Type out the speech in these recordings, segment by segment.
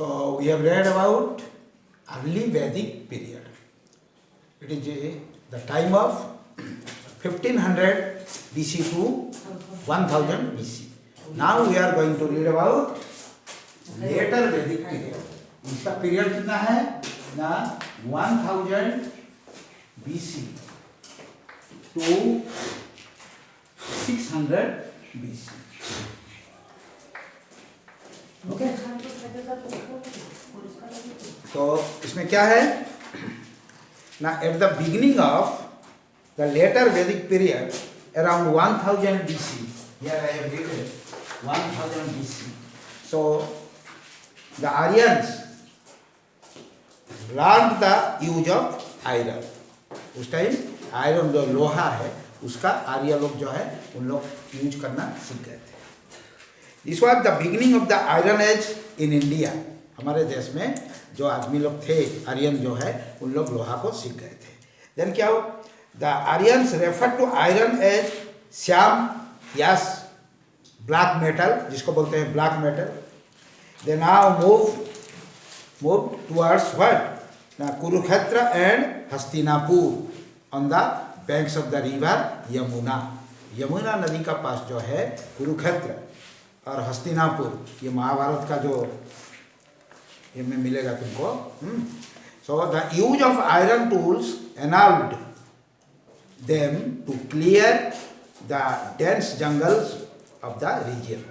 So we have read about early Vedic period. It is the time of 1500 BC to 1000 BC. Now we are going to read about later Vedic period. इसका period कितना है ना 1000 BC to 600 BC. Okay तो इसमें क्या है ना at the beginning of the later Vedic period around 1000 BC. Here I have written 1000 BC. So the Aryans learned the use of iron. उस टाइम आयरन जो लोहा है उसका आर्य लोग जो है उन लोग यूज करना सीख गए थे. This was the beginning of the iron age in India. हमारे देश में जो आदमी लोग थे आर्यन जो है उन लोग लोहा को सीख गए थे. देन क्या हो the Aryans refer to iron age Shyam yes black metal, जिसको बोलते हैं black metal. They now move towards what ना Kurukshetra and Hastinapur on the banks of the river Yamuna. Yamuna नदी का पास जो है कुरुक्षेत्र और हस्तिनापुर, ये महाभारत का जो ये में मिलेगा तुमको. So the use of iron tools enabled them to clear the dense jungles of the region.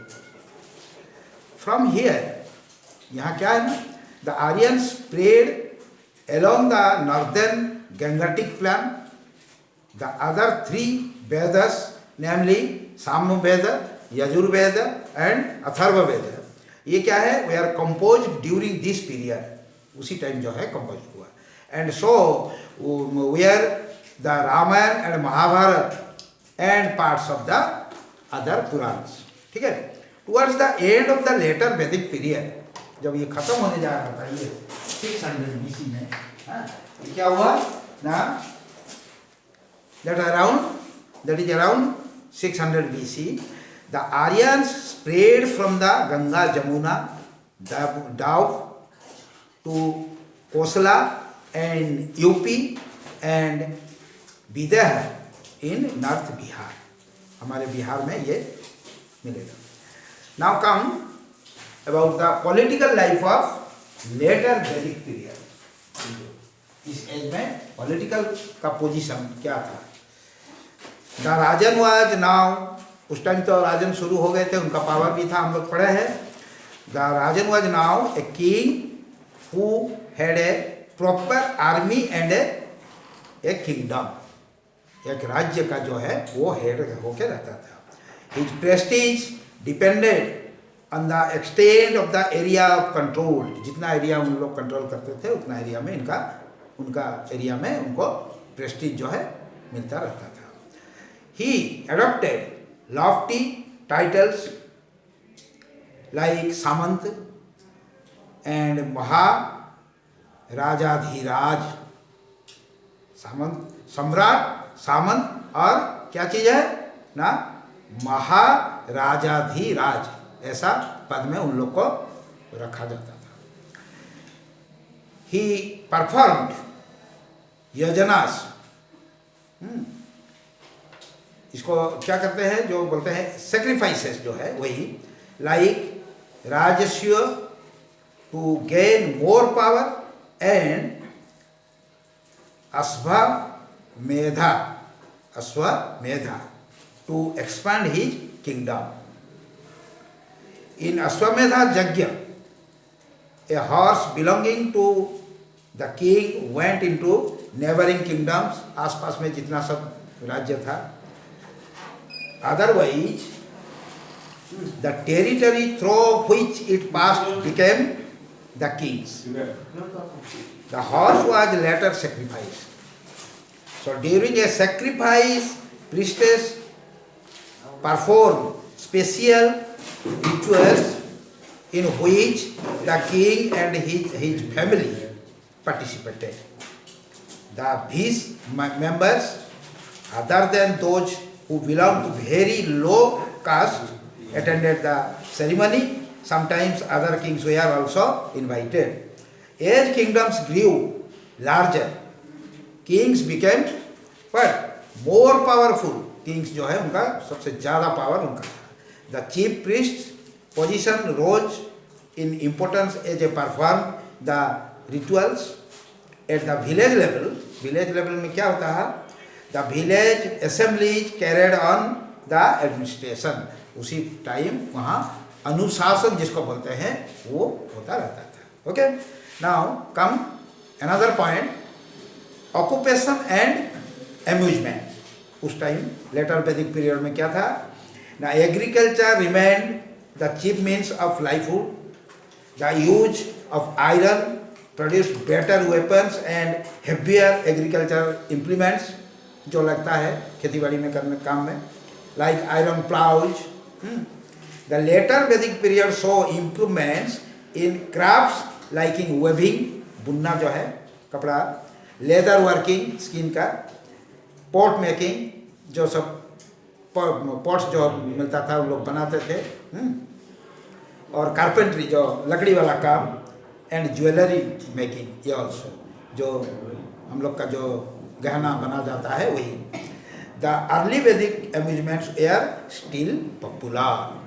From here, यहाँ क्या है ना the Aryans spread along the northern Gangetic plain. The other three Vedas, namely Samveda, Yajurveda and Atharva Veda, ये क्या है वे are composed during this period. उसी time जो है कंपोज हुआ. And so where the Ramayana and Mahabharata and parts of the other Purans. ठीक है. Towards the end of the later Vedic period, जब ये खत्म होने जा रहा था ये 600 BC में, क्या हुआ ना that is around 600 BC, the Aryans spread from the Ganga Jamuna down to Kosala and UP and Bidar in North Bihar. हमारे बिहार में ये मिलेगा. Now come about the political life of later Vedic period. इस as में political का position क्या था. The Rajan was now, उस टाइम तो राजन शुरू हो गए थे, उनका पावर भी था, हम लोग पढ़े हैं. The Rajan was now a king who had a proper army and A kingdom. एक राज्य का जो है वो हेड होके रहता था. His Prestige depended on the extent of the area of control. जितना एरिया उन लोग कंट्रोल करते थे उतना एरिया में उनका एरिया में उनको प्रेस्टीज जो है मिलता रहता था. He adopted lofty titles like Samant and Maharajadhiraj. Samant सम्राट, सामंत और क्या चीज है ना महाराजाधिराज, ऐसा पद में उन लोग को रखा जाता था. He performed yajnas. इसको क्या करते हैं जो बोलते हैं सेक्रीफाइसेस जो है वही, like Rajasuya to gain more power and Ashvamedha to expand his kingdom. In Ashwamedha Yajna, a horse belonging to the king went into neighboring kingdoms, आसपास में जितना सब राज्य था. Otherwise, the territory through which it passed became the king's. The horse was later sacrificed. So during a sacrifice, priestess performed special rituals in which the king and his family participated. These members, other than those who belonged to very low caste, attended the ceremony Sometimes other kings were also invited. As kingdoms grew larger, kings became what? More powerful. Kings जो है उनका सबसे ज़्यादा power उनका था. The chief priest's position rose in importance as they performed the rituals at the village level. Village level में क्या होता है? The village assemblies carried on the administration. उसी टाइम वहाँ अनुशासन जिसको बोलते हैं वो होता रहता था. Okay? Now come another point. Occupation and amusement. उस टाइम लेटर वैदिक पीरियड में क्या था? Now agriculture remained the chief means of livelihood. The use of iron produced better weapons and heavier agricultural implements जो लगता है खेतीबाड़ी में करने काम में, like iron plows. The later Vedic period saw improvements in crafts like in weaving, बुनना जो है कपड़ा, leather working, स्किन का, pot making, जो सब पॉट्स जो मिलता था वो लोग बनाते थे, और कारपेंट्री जो लकड़ी वाला काम, एंड ज्वेलरी मेकिंग ये ऑल्सो जो हम लोग का जो गहना बना जाता है वही. द अर्ली वैदिक अम्यूजमेंट्स आर स्टिल पॉपुलर.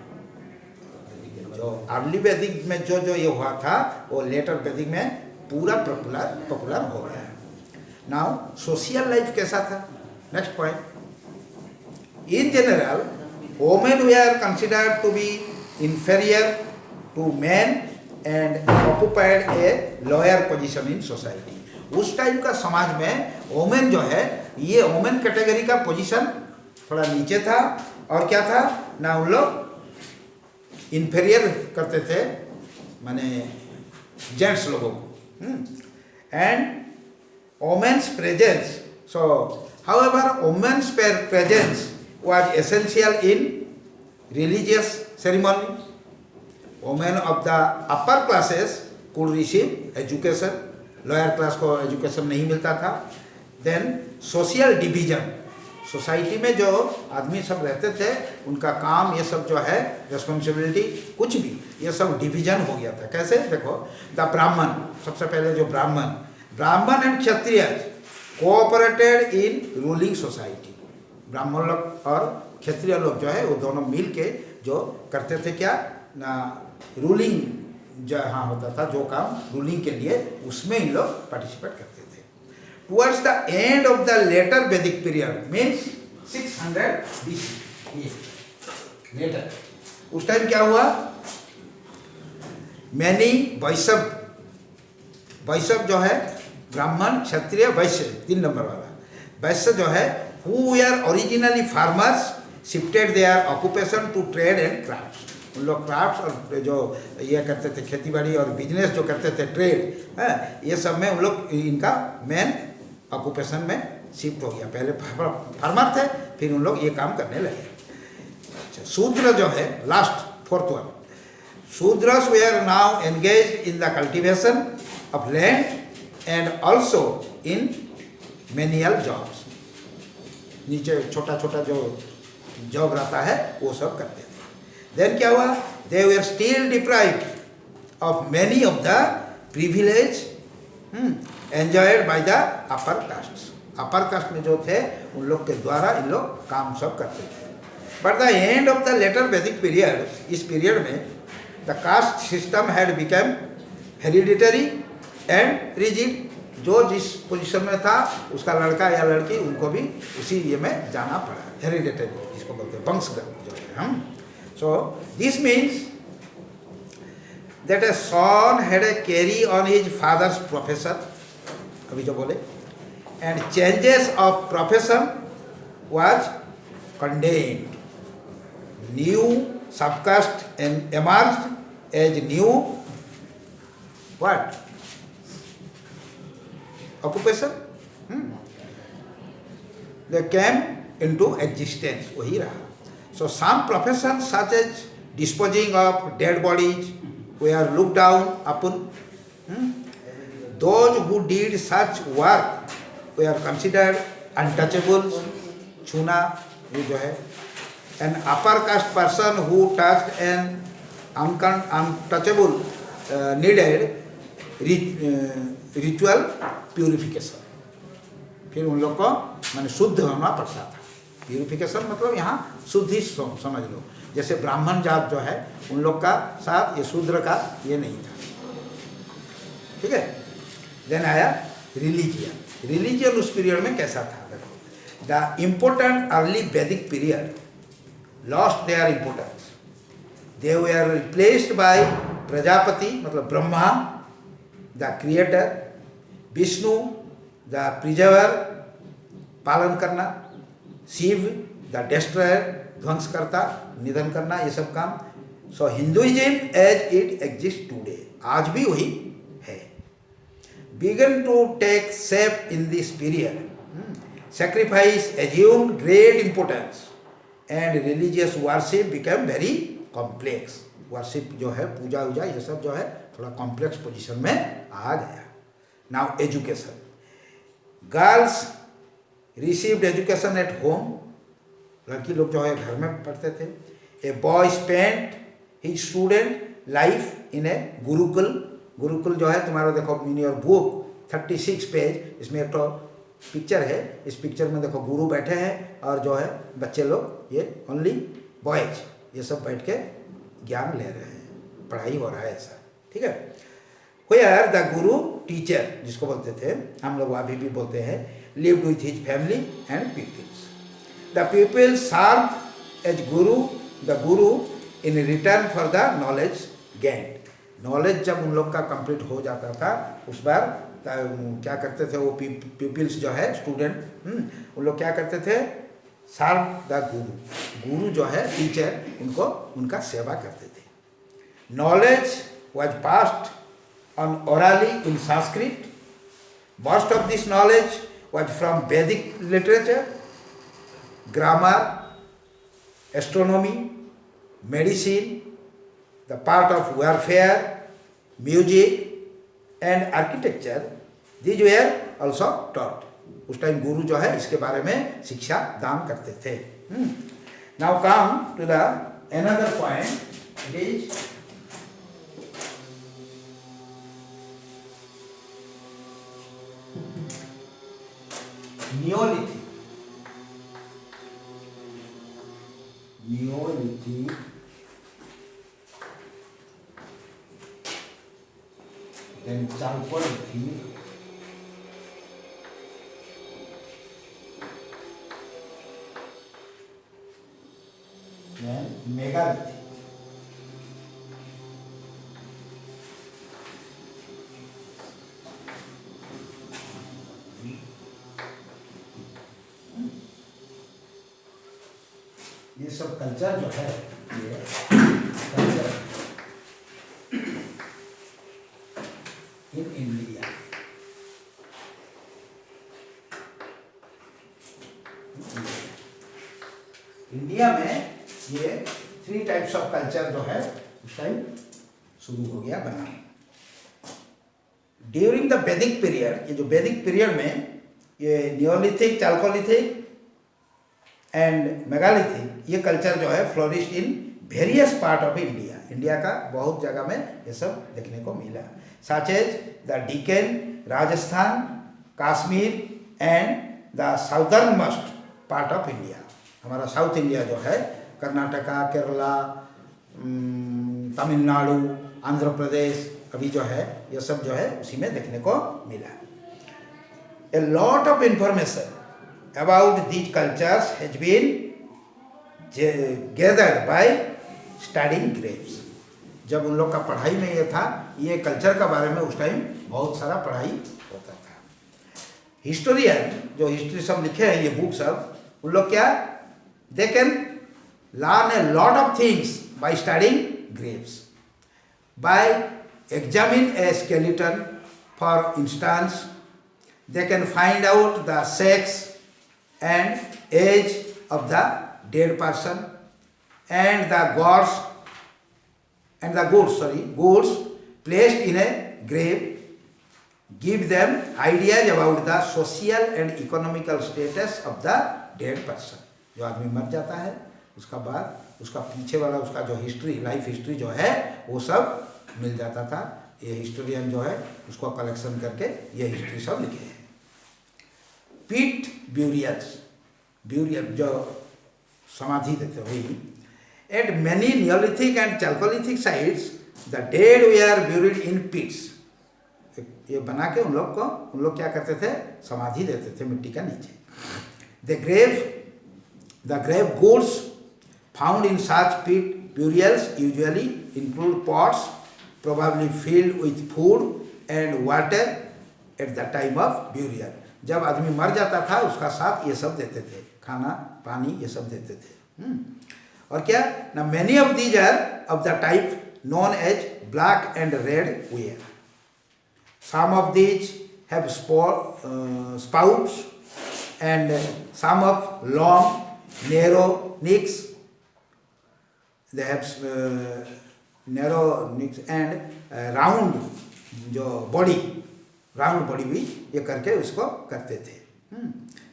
जो अर्ली वैदिक में जो जो ये हुआ था वो लेटर वैदिक में पूरा पॉपुलर हो गया है. नाउ सोशल लाइफ कैसा था? Next point. In general, women were considered to be inferior to men and occupied a lower position in society. उस टाइम का समाज में वोमेन जो है ये वोमेन कैटेगरी का पोजीशन थोड़ा नीचे था, और क्या था ना उन लोग इन्फेरियर करते थे माने जेंट्स लोगों को. And women's presence, so however women's presence was essential in religious ceremony. Women of the upper classes could receive education. Lower class को education नहीं मिलता था. Then social division. सोसाइटी में जो आदमी सब रहते थे उनका काम ये सब जो है रिस्पॉन्सिबिलिटी कुछ भी ये सब डिवीजन हो गया था. कैसे? देखो, द ब्राह्मण, सबसे पहले जो ब्राह्मण and Kshatriya cooperated in ruling society. ब्राह्मण लोग और क्षत्रिय लोग जो है वो दोनों मिल के जो करते थे क्या ना, रूलिंग जहाँ होता था जो काम रूलिंग के लिए उसमें इन लोग पार्टिसिपेट करते थे. Towards the end of the later Vedic period means 600 BC later, उस टाइम क्या हुआ? मैनी वैश्य जो है ब्राह्मण क्षत्रिय वैश्य 3 नंबर वाला वैश्य जो है who were originally farmers shifted their occupation to trade and crafts. उन लोग क्राफ्ट्स और जो ये करते थे खेतीबाड़ी और बिजनेस जो करते थे ट्रेड है ये सब में उन लोग इनका मेन ऑक्यूपेशन में शिफ्ट हो गया. पहले फार्मर थे फिर उन लोग ये काम करने लगे. अच्छा, शूद्र जो है last 4th one. Shudras were now engage in the cultivation of land and also in manual jobs. नीचे छोटा छोटा जो जॉब रहता है वो सब करते थे. देन क्या हुआ? They were still deprived of many of the privilege enjoyed by the upper caste. Upper caste में जो थे उन लोग के द्वारा इन लोग काम सब करते थे. But the end of the later Vedic period, इस पीरियड में the caste system had become hereditary and rigid. जो जिस पोजीशन में था उसका लड़का या लड़की उनको भी उसी ये में जाना पड़ा. हेरिडिटरी जिसको बोलते हैं वंशगत जो है हम. So this means that a son had a carry on his father's profession, अभी जो बोले, and changes of profession was condemned. New subcaste emerged as new what occupation. They came into existence. वही रहा. So some professions such as disposing of dead bodies were looked down upon. Those who did such work were considered untouchables. छूना ये जो है. An upper caste person who touched an untouchable needed ritual purification. फिर उन लोग को माने शुद्ध होना पड़ता था। प्यूरिफिकेशन मतलब यहाँ शुद्धि समझ लो। जैसे ब्राह्मण जात जो है उन लोग का साथ ये शूद्र का ये नहीं था, ठीक है। देन आया रिलीजियन। रिलीजियन उस पीरियड में कैसा था देखो। The important early Vedic period lost their importance. They were replaced by Prajapati मतलब Brahma the creator, Vishnu the preserver पालन करना, शिव द डिस्ट्रॉयर ध्वंस करता निधन करना, ये सब काम। So Hinduism as it exist today, आज भी वही है, began to take shape in this period. Sacrifice assumed great importance and religious worship became very complex. Worship जो है पूजा वूजा ये सब जो है थोड़ा कॉम्प्लेक्स पोजीशन में आ गया। Now education, girls received education at home, लड़की लोग जो है घर में पढ़ते थे। A boy spent his student life in a gurukul. Gurukul जो है तुम्हारा देखो इन योर बुक 36 पेज, इसमें एक तो पिक्चर है, इस पिक्चर में देखो गुरु बैठे हैं और जो है बच्चे लोग ये ओनली बॉयज ये सब बैठ के ज्ञान ले रहे हैं, पढ़ाई हो रहा है ऐसा, ठीक है। वेयर द गुरु टीचर जिसको बोलते थे हम लोग अभी भी बोलते हैं, lived with his family and peoples. The people serve as guru, the guru in return for the knowledge gained. Knowledge जब उन लोग का कंप्लीट हो जाता था उस बार क्या करते थे वो पीपल्स जो है स्टूडेंट उन लोग क्या करते थे, सर्व द गुरु, गुरु जो है टीचर उनको उनका सेवा करते थे। Knowledge was passed on orally in Sanskrit. Most of this knowledge was from Vedic literature, grammar, astronomy, medicine, the part of warfare, music and architecture, these were also taught. उस time गुरु जो है इसके बारे में शिक्षा दान करते थे। Now come to the another point, it is Neolithic. Neolithic then Chalcolithic, then Megalithic। ये सब कल्चर जो है ये कल्चर इन इंडिया, इंडिया में ये 3 टाइप्स ऑफ कल्चर जो है उस टाइम शुरू हो गया बना। ड्यूरिंग द वैदिक पीरियड, ये जो वैदिक पीरियड में ये नियोलिथिक, चाल्कोलिथिक एंड मेगालिथिक ये कल्चर जो है flourished in various part of India. India का बहुत जगह में ये सब देखने को मिला, such as the Deccan, Rajasthan, Kashmir and the southernmost part of India. हमारा साउथ इंडिया जो है कर्नाटका, केरला, तमिलनाडु, आंध्र प्रदेश अभी जो है ये सब जो है उसी में देखने को मिला। A lot of information about these cultures has been gathered by studying graves. जब उन लोग का पढ़ाई में ये था, ये कल्चर का बारे में उस टाइम बहुत सारा पढ़ाई होता था। हिस्टोरियन जो हिस्ट्री सब लिखे हैं ये बुक सब, उन लोग क्या they can learn a lot of things by studying graves, by examine a skeleton for instance they can find out the sex and age of the dead person and the goods placed in a grave, give them ideas about the social and economical status of the dead person। जो आदमी मर जाता है उसका बाद उसका पीछे वाला उसका जो हिस्ट्री, लाइफ हिस्ट्री जो है वो सब मिल जाता था। ये हिस्टोरियन जो है उसको कलेक्शन करके ये हिस्ट्री सब लिखे हैं। पीट ब्यूरियल्स, ब्यूरियल जो समाधि देते हुई, at many neolithic and chalcolithic sites the dead were buried in pits. ये बना के उन लोग क्या करते थे, समाधि देते थे मिट्टी का नीचे। The grave goods found in such pit burials usually include pots probably filled with food and water at the time of burial। जब आदमी मर जाता था उसका साथ ये सब देते थे, खाना पानी ये सब देते थे। और क्या ना, many of these are of the type known as black and red ware। some of these have spouts and some of long narrow necks। they have narrow necks and round जो बॉडी, राउंड बॉडी भी ये करके उसको करते थे।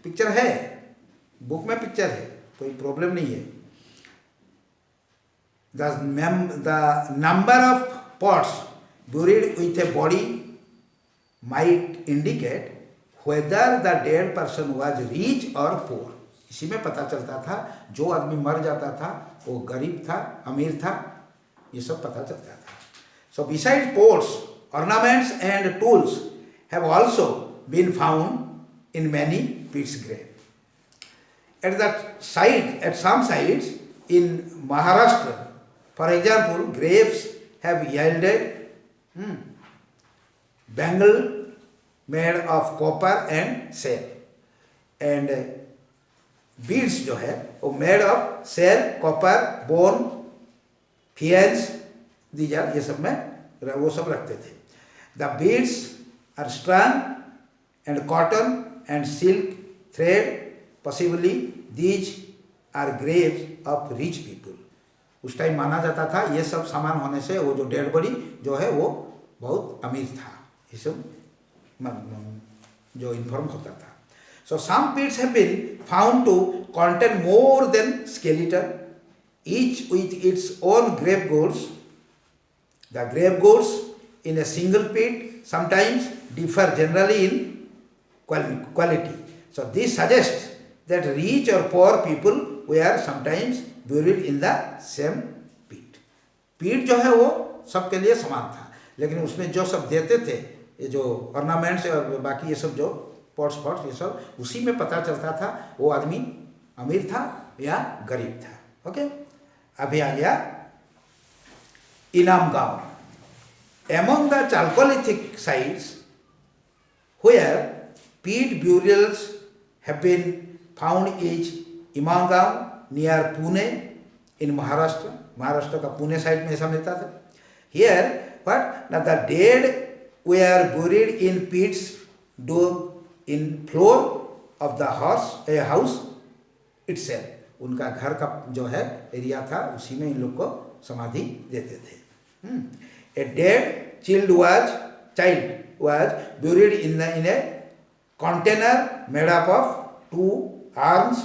Picture है, book में picture है, कोई प्रॉब्लम नहीं है। the number of pots buried with a body might indicate whether the dead person was rich or poor। इसी में पता चलता था जो आदमी मर जाता था वो गरीब था अमीर था, ये सब पता चलता था। So besides pots, ornaments and tools have also been found in many pits grave। At some sites in Maharashtra, for example, graves have yielded bangle made of copper and shell, and beads जो है वो made of shell, copper, bone, faience, these are ये सब में वो सब रखते थे। The beads are strung and cotton and silk thread, possibly these are graves of rich people। उस टाइम माना जाता था ये सब सामान होने से वो जो डेड बॉडी जो है वो बहुत अमीर था, ये सब जो इन्फॉर्म होता था। So some pits have been found to contain more than skeleton, each with its own grave goods। The grave goods in a single pit sometimes differ generally in quality। So this suggests that rich or poor people were sometimes buried in the same pit। pit जो है वो सबके लिए समान था, लेकिन उसमें जो सब देते थे ये जो ऑर्नामेंट्स और बाकी ये सब जो पॉट्स ये सब, उसी में पता चलता था वो आदमी अमीर था या गरीब था। ओके, अभी आ गया इनाम गांव। Among the Chalcolithic sites where peat burials have been found is Imamgaon near Pune in Maharashtra। Maharashtra का पुणे साइड में ऐसा मिलता था। Here, but now the dead were buried in pits dug in floor of the house itself। उनका घर का जो है एरिया था उसी में इन लोग को समाधि देते थे। A dead child was buried in a container made up of two arms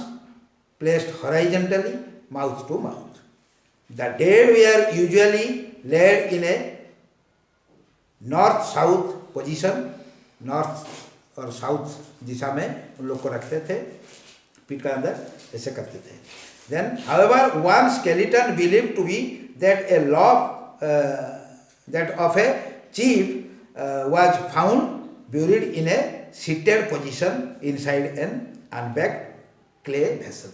placed horizontally, mouth to mouth। The dead were usually laid in a north-south position, north और साउथ दिशा में उन लोग को रखते थे, पीठ के अंदर ऐसे करते थे। Then, however, one skeleton believed to be that that of a chief was found buried in a seated position inside an unbagged clay vessel।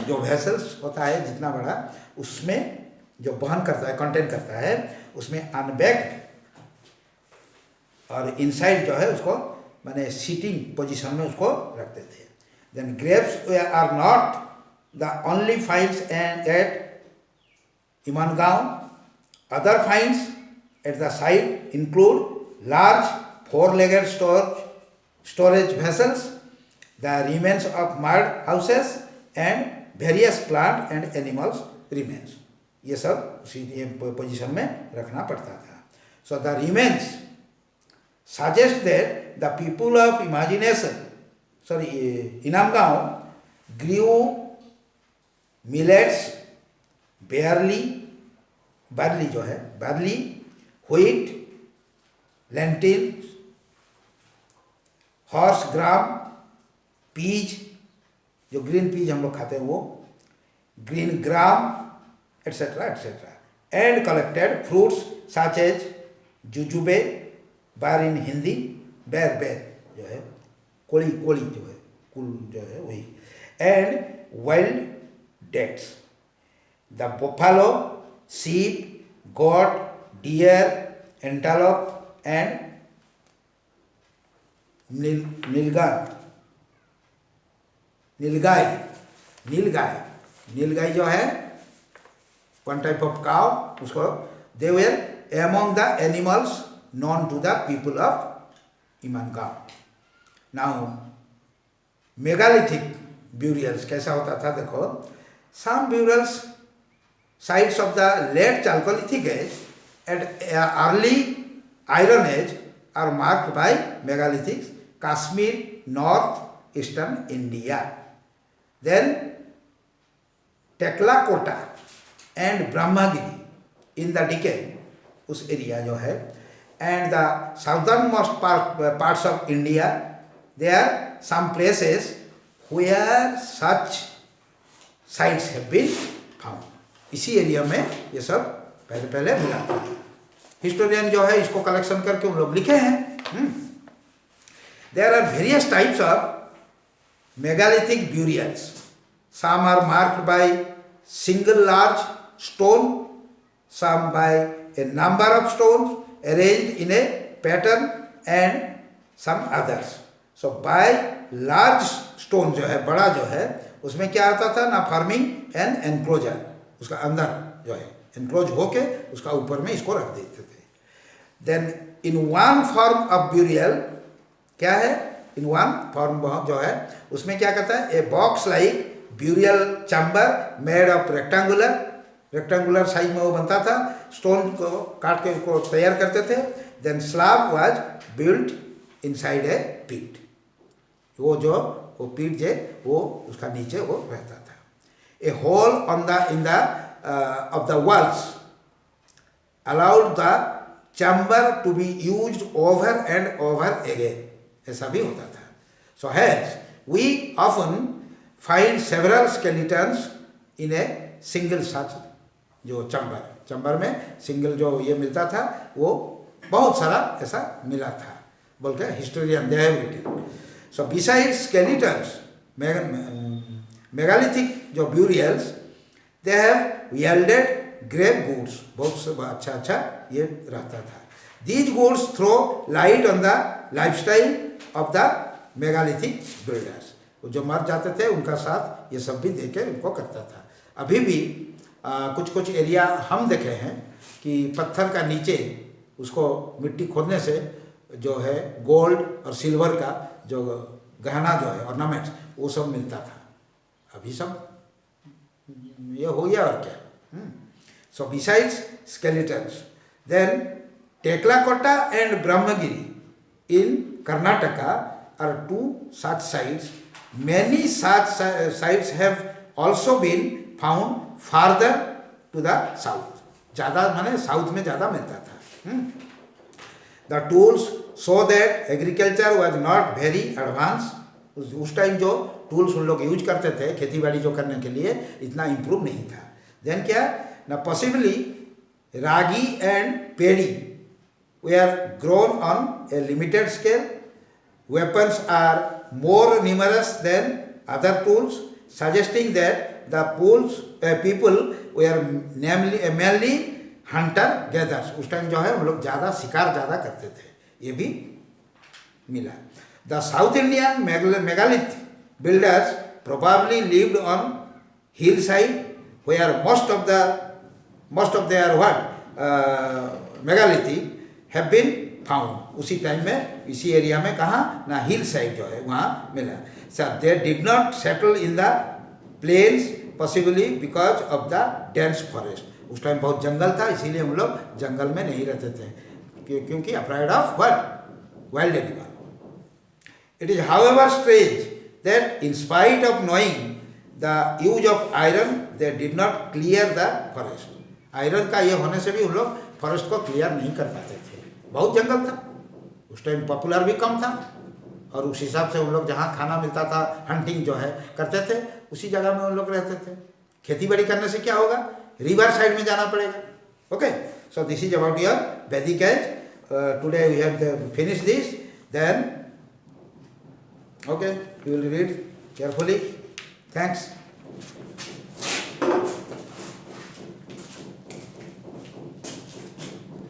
जो वेसल्स होता है जितना बड़ा, उसमें जो बहन करता है, कंटेन करता है, उसमें अनबैग्ड और इनसाइड जो है उसको माने सीटिंग पोजीशन में उसको रखते थे। Then graves are not the only finds at Inamgaon. Other finds at the site include large four-legged storage vessels, the remains of mud houses and various plant and animals remains। ये सब उसी position में रखना पड़ता था। So the remains suggest that the people of Inamgaon grew millets barley, barley जो है barley, wheat, lentils, horse gram, peas, जो ग्रीन पीज हम लोग खाते हैं वो, green gram, etc. etc. and collected fruits such as jujube, bar in Hindi, बेर जो है, कोली जो है, कुल जो है वही, and wild dates. The buffalo, sheep, goat, deer, antelope and नीलगाय जो है one type of cow, उसको they were among the animals known to the people of Imangaon. Now megalithic burials कैसा होता था देखो, some burials sites of the late Chalcolithic age and early Iron Age are marked by megaliths, Kashmir, north eastern India. Then Teklakota and Brahmagiri in the Deccan, उस area जो है, and the southernmost parts of India, there are some places where such sites have been found. इसी area में ये सब पहले मिला था. हिस्टोरियन जो है इसको कलेक्शन करके उन लोग लिखे हैं. There are various types of megalithic burials. Some are marked by single large stone, some by a number of stones arranged in a pattern, and some others. So by large stone जो है, बड़ा जो है, उसमें क्या आता था ना, forming an enclosure, उसका अंदर जो है enclose होके उसका ऊपर में इसको रख देते थे. Then in one form of burial क्या है, in one form जो है उसमें क्या करता है, a box like burial chamber made of rectangular size में वो बनता था, स्टोन को काट के उसको तैयार करते थे. Then slab was built inside a pit. वो pit जो वो उसका नीचे वो रहता था. A hole on the of the walls allowed the chamber to be used over and over again. ऐसा भी होता था. So hence we often find several skeletons in a single such जो चंबर में सिंगल जो ये मिलता था वो बहुत सारा ऐसा मिला था बोल के historian they have written. So besides skeletons megalithic जो burials they have yielded grave goods, बहुत अच्छा ये रहता था. These goods throw light on the lifestyle of the megalithic builders. जो मर जाते थे उनका साथ ये सब भी देके उनको करता था. अभी भी कुछ एरिया हम देखे हैं कि पत्थर का नीचे उसको मिट्टी खोदने से जो है गोल्ड और सिल्वर का जो गहना जो है ऑर्नामेंट्स वो सब मिलता था. अभी सब ये हो गया और क्या. So besides skeletons then Tekkalakota and Brahmagiri in Karnataka are two such sites. Many such sites have also been found farther to the south. ज़्यादा माने साउथ में ज़्यादा मिलता था. The tools show that agriculture was not very advanced. उस time जो tools उन लोग यूज करते थे खेती बाड़ी जो करने के लिए इतना इम्प्रूव नहीं था. देन क्या ना, possibly ragi and Perry were grown on a limited scale. Weapons are more numerous than other tools, suggesting that the people were mainly hunter gatherers. उस टाइम जो है हम लोग ज़्यादा शिकार ज़्यादा करते थे, ये भी मिला. The South Indian megalith builders probably lived on hillside where most of their megalith have been found. उसी टाइम में इसी एरिया में कहाँ ना, हिल साइड जो है वहाँ मिला. So they did not settle in the plains possibly because of the dense forest. उस टाइम बहुत जंगल था इसीलिए हम लोग जंगल में नहीं रहते थे क्योंकि afraid of what, wild animal. It is however strange that in spite of knowing the use of iron, they did not clear the forest. Iron का ये होने से भी उन लोग फॉरेस्ट को क्लियर नहीं कर पाते थे, बहुत जंगल था उस टाइम, पॉपुलर भी कम था, और उस हिसाब से उन लोग जहाँ खाना मिलता था, हंटिंग जो है करते थे, उसी जगह में उन लोग रहते थे। खेती बाड़ी करने से क्या होगा, रिवर साइड में जाना पड़ेगा। Okay, so this is about your Vedic age. Today we have finish this, then okay, you will read carefully. Thanks.